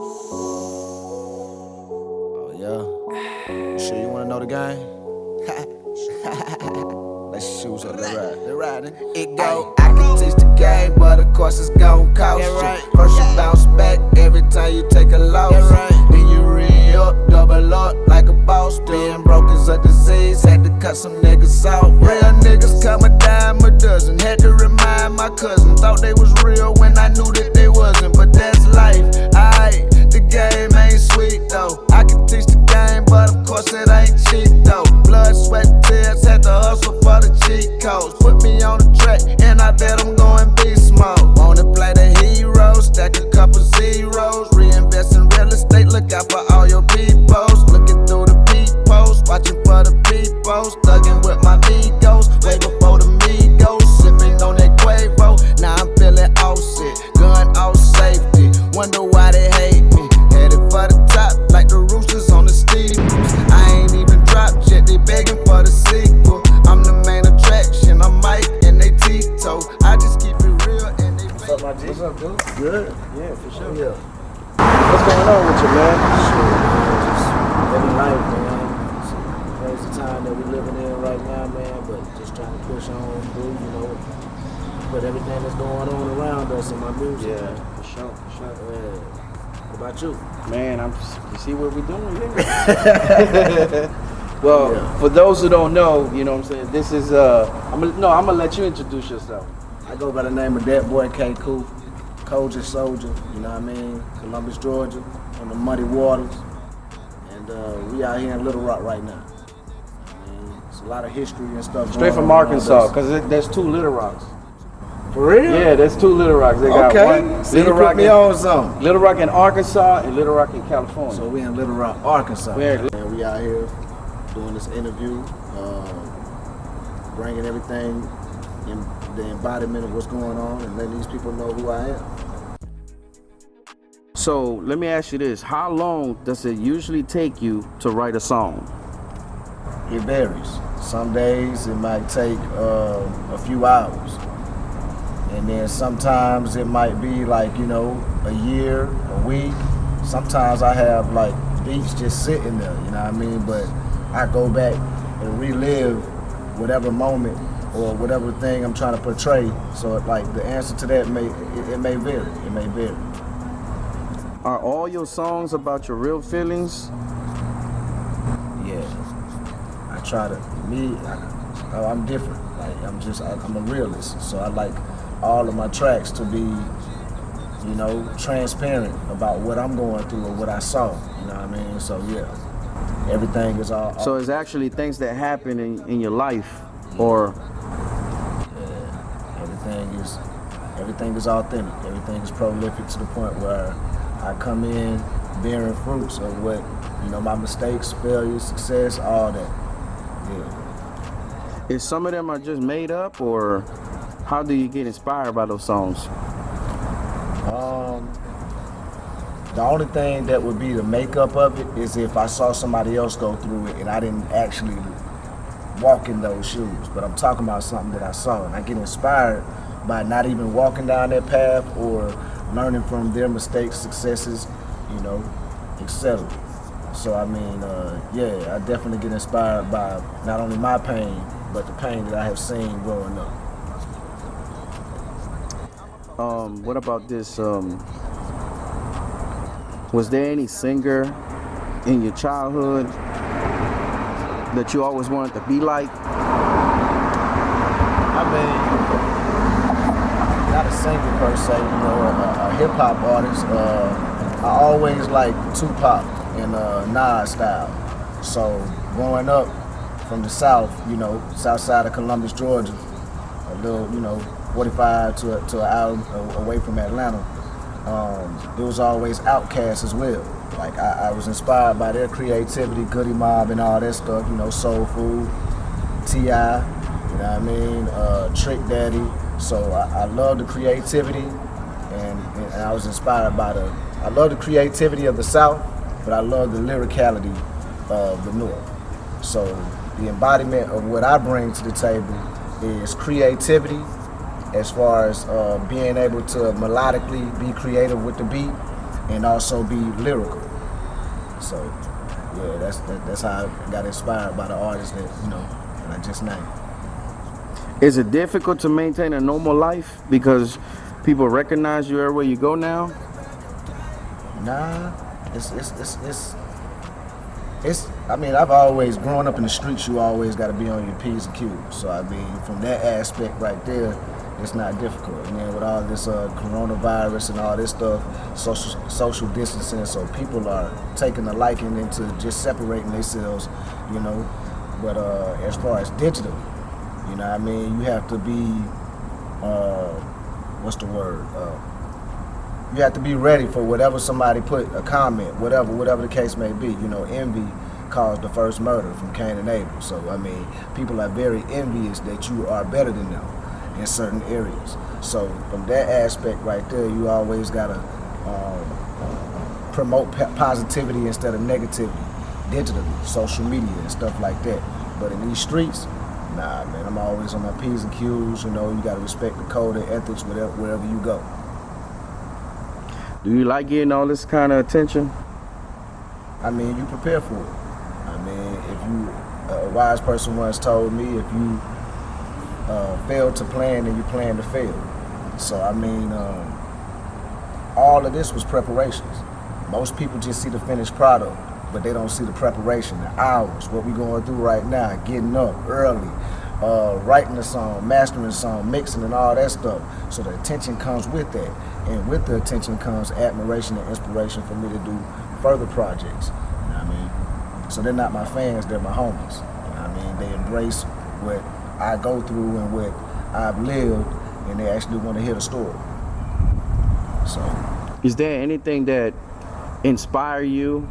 Oh, yeah? You sure you wanna know the game? Let's shoes up, they riding. It go, I can teach the game, but of course it's gon' cost you. First you bounce back every time you take a loss. Then you re-up, double up like a boss. Being broke is a disease, had to cut some niggas off. Real niggas come a dime a dozen, had to remind my cousin. Thought they was real when I knew that they wasn't, but that's life. Aight, the game ain't sweet though. I can teach the game, but of course it ain't cheap though. Blood, sweat, tears, had to hustle for the cheat codes. Put me on the track, and I bet I'm going beast mode. Wanna play the hero, stack a couple zeros. Reinvest in real estate, look out for all your peoples. Looking through the peepholes, watching for the peoples. Thugging with my amigos, way before the Migos. Sipping on that Quavo, now I'm feeling all set. Gun off safety, wonder why they hate me. Headed for the top, like the roosters on the steeples. I ain't even dropped yet, they begging for the sequel. I'm the main attraction, I'm Mike and they Tito. I just keep it real and they. What's up, my G? What's up, dude? Good? Yeah, for sure. Yeah. What's going on with you, man? Shit, man, just living life, man. It's a crazy time that we're living in right now, man, but just trying to push on through, you know, put everything that's going on around us in my music. Yeah, Man. for sure. Yeah. What about you? Man, you see what we're doing here? Well, for those who don't know, you know what I'm saying, this is, I'm gonna let you introduce yourself. I go by the name of Dat Boi K Cooth, Kojak Soldier, you know what I mean? Columbus, Georgia, on the muddy waters. And we out here in Little Rock right now. I mean, it's a lot of history and stuff. Straight from Arkansas, because there's two Little Rocks. For real? Yeah, there's two Little Rocks. They got one. So Little Rock on something. Little Rock in Arkansas and Little Rock in California. So we in Little Rock, Arkansas. And we out here doing this interview, bringing everything in the embodiment of what's going on and letting these people know who I am. So let me ask you this: how long does it usually take you to write a song? It varies. Some days it might take a few hours. And then sometimes it might be like, you know, a year, a week. Sometimes I have like beats just sitting there, you know what I mean? But I go back and relive whatever moment or whatever thing I'm trying to portray. So like the answer to that may vary. It may vary. Are all your songs about your real feelings? Yeah. I try to, I'm different. Like I'm a realist. So I like all of my tracks to be, you know, transparent about what I'm going through or what I saw. You know what I mean? So yeah, everything is all. So it's actually things that happen in your life, or yeah, everything is authentic. Everything is prolific to the point where I come in bearing fruits of what, you know, my mistakes, failures, success, all that. Yeah. is some of them are just made up, or how do you get inspired by those songs? The only thing that would be the makeup of it is if I saw somebody else go through it and I didn't actually walk in those shoes. But I'm talking about something that I saw, and I get inspired by not even walking down that path or learning from their mistakes, successes, you know, etc. So I mean, yeah, I definitely get inspired by not only my pain, but the pain that I have seen growing up. What about this? Was there any singer in your childhood that you always wanted to be like? I mean, not a singer per se, you know, a hip hop artist. I always liked Tupac and Nas style. So growing up from the South, you know, south side of Columbus, Georgia, a little, you know, 45 to an hour away from Atlanta. It was always Outkast as well. Like I was inspired by their creativity, Goody Mob and all that stuff, you know, Soul Food, T.I., you know what I mean, Trick Daddy. So I love the creativity and I was inspired by I love the creativity of the South, but I love the lyricality of the North. So the embodiment of what I bring to the table is creativity, as far as being able to melodically be creative with the beat, and also be lyrical. So yeah, that's how I got inspired by the artists that I just named. Is it difficult to maintain a normal life because people recognize you everywhere you go now? Nah, it's I mean, I've always growing up in the streets. You always got to be on your P's and Q's. So I mean, from that aspect right there, it's not difficult. And then with all this coronavirus and all this stuff, social distancing, so people are taking a liking into just separating themselves, But as far as digital, you have to be what's the word? You have to be ready for whatever somebody put a comment, whatever the case may be. Envy caused the first murder from Cain and Abel. So I mean, people are very envious that you are better than them in certain areas. So from that aspect right there, you always gotta promote positivity instead of negativity, digitally, social media and stuff like that. But in these streets, nah, man, I'm always on my P's and Q's. You gotta respect the code and ethics wherever you go. Do you like getting all this kind of attention? I mean, you prepare for it. I mean, if you, a wise person once told me, if you fail to plan, then you plan to fail. So, I mean, all of this was preparations. Most people just see the finished product, but they don't see the preparation, the hours, what we're going through right now, getting up early, writing a song, mastering a song, mixing and all that stuff. So the attention comes with that. And with the attention comes admiration and inspiration for me to do further projects. You know what I mean? So they're not my fans, they're my homies. You know what I mean? They embrace what I go through and what I've lived, and they actually want to hear the story. So, is there anything that inspired you,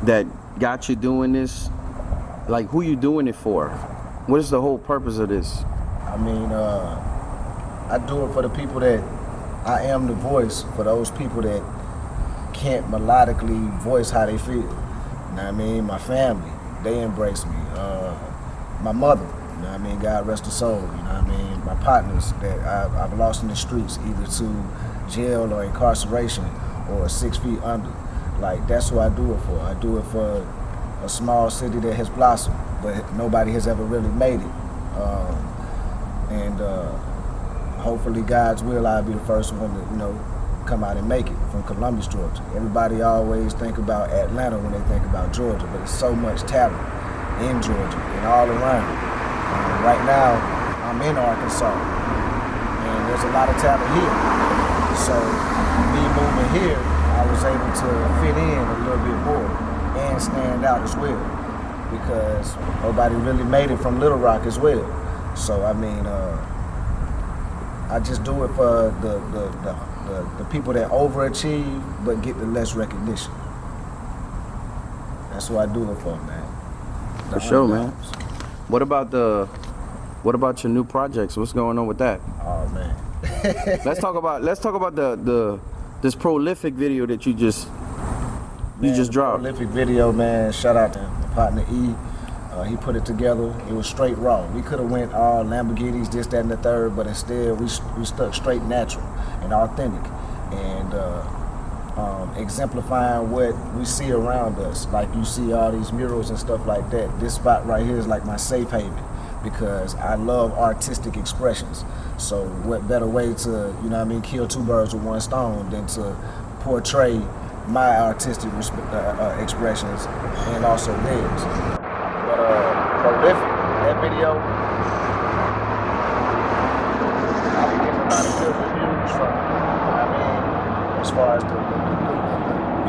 that got you doing this? Like, who you doing it for? What is the whole purpose of this? I mean, I do it for the people that I am the voice for those people that can't melodically voice how they feel. You know what I mean? My family, they embrace me. My mother, you know what I mean? God rest her soul. You know what I mean? My partners that I've lost in the streets, either to jail or incarceration or 6 feet under. Like, that's who I do it for. I do it for a small city that has blossomed, but nobody has ever really made it. Hopefully, God's will, I'll be the first one to, come out and make it from Columbus, Georgia. Everybody always think about Atlanta when they think about Georgia, but there's so much talent in Georgia and all around. Right now, I'm in Arkansas, and there's a lot of talent here. So, me moving here, I was able to fit in a little bit more and stand out as well, because nobody really made it from Little Rock as well. So, I mean, I just do it for the people that overachieve but get the less recognition. That's what I do it for, man. For sure, man. What about your new projects? What's going on with that? Oh man. Let's talk about this prolific video that you just dropped. Prolific video, man. Shout out to my partner E. He put it together. It was straight raw. We could have went all Lamborghinis, this, that, and the third, but instead we stuck straight natural and authentic, and exemplifying what we see around us. Like, you see all these murals and stuff like that. This spot right here is like my safe haven, because I love artistic expressions. So what better way to, kill two birds with one stone than to portray my artistic expressions and also theirs. Prolific, that video, I've been getting a lot of good reviews from it. As far as the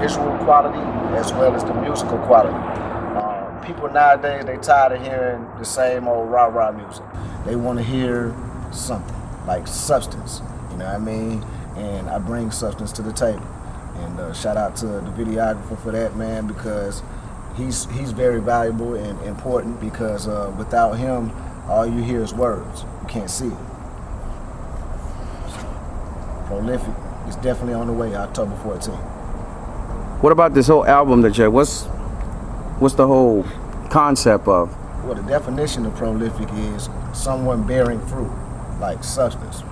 visual quality as well as the musical quality. People nowadays, they tired of hearing the same old rah-rah music. They want to hear something, like substance, you know what I mean? And I bring substance to the table. And shout out to the videographer for that, man, because he's very valuable and important, because without him, all you hear is words. You can't see it. So, prolific is definitely on the way, October 14th. What about this whole album that you have? What's the whole concept of? Well, the definition of prolific is someone bearing fruit, like substance.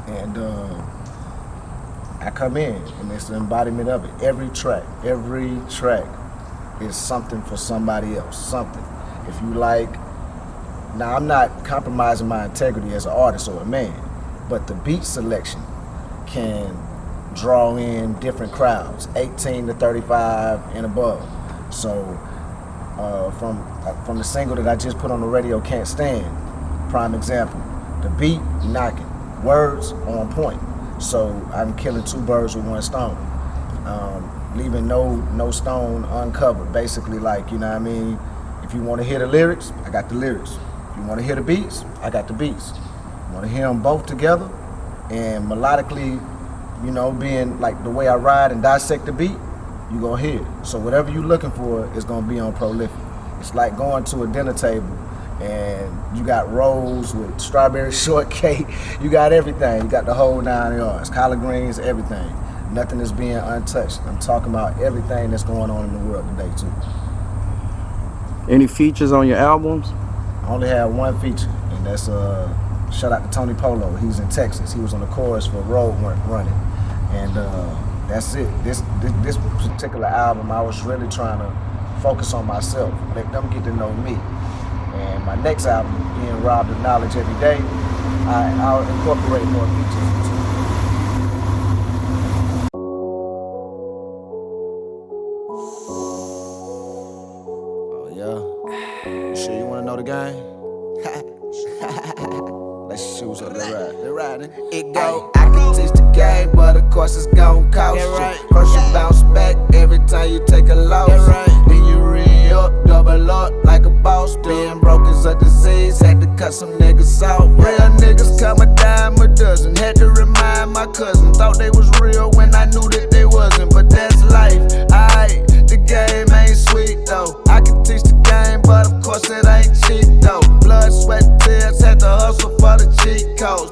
And I come in, and it's the embodiment of it. Every track is something for somebody else, something. If you like, now I'm not compromising my integrity as an artist or a man, but the beat selection can draw in different crowds, 18 to 35 and above. So from the single that I just put on the radio, Can't Stand, prime example, the beat knocking, words on point. So I'm killing two birds with one stone, leaving no stone uncovered. Basically, like, you know what I mean? If you want to hear the lyrics, I got the lyrics. If you want to hear the beats, I got the beats. You want to hear them both together and melodically, you know, being like the way I ride and dissect the beat, you gonna hear it. So whatever you're looking for is gonna be on Prolific. It's like going to a dinner table and you got rolls with strawberry shortcake. You got everything. You got the whole 9 yards, collard greens, everything. Nothing is being untouched. I'm talking about everything that's going on in the world today too. Any features on your albums? I only have one feature, and that's shout out to Tony Polo. He's in Texas. He was on the chorus for Road Running, and that's it. This particular album, I was really trying to focus on myself, let them get to know me. And my next album, Being Robbed of Knowledge Every Day, I'll incorporate more features into it. Oh yeah? You sure you wanna know the game? Let's choose up. They're riding. It go. I can teach the game, but of course it's gon' cost you. First you bounce back every time you take a loss. Then you re-up, double up like a boss. Being broke is a disease, had to cut some niggas off. Real niggas come a dime a dozen. Had to remind my cousin, thought they was real when I knew that they wasn't. But that's life, aight. The game ain't sweet though. I can teach the game, but of course it ain't cheap though. Blood, sweat, tears, had to hustle for the cheat codes.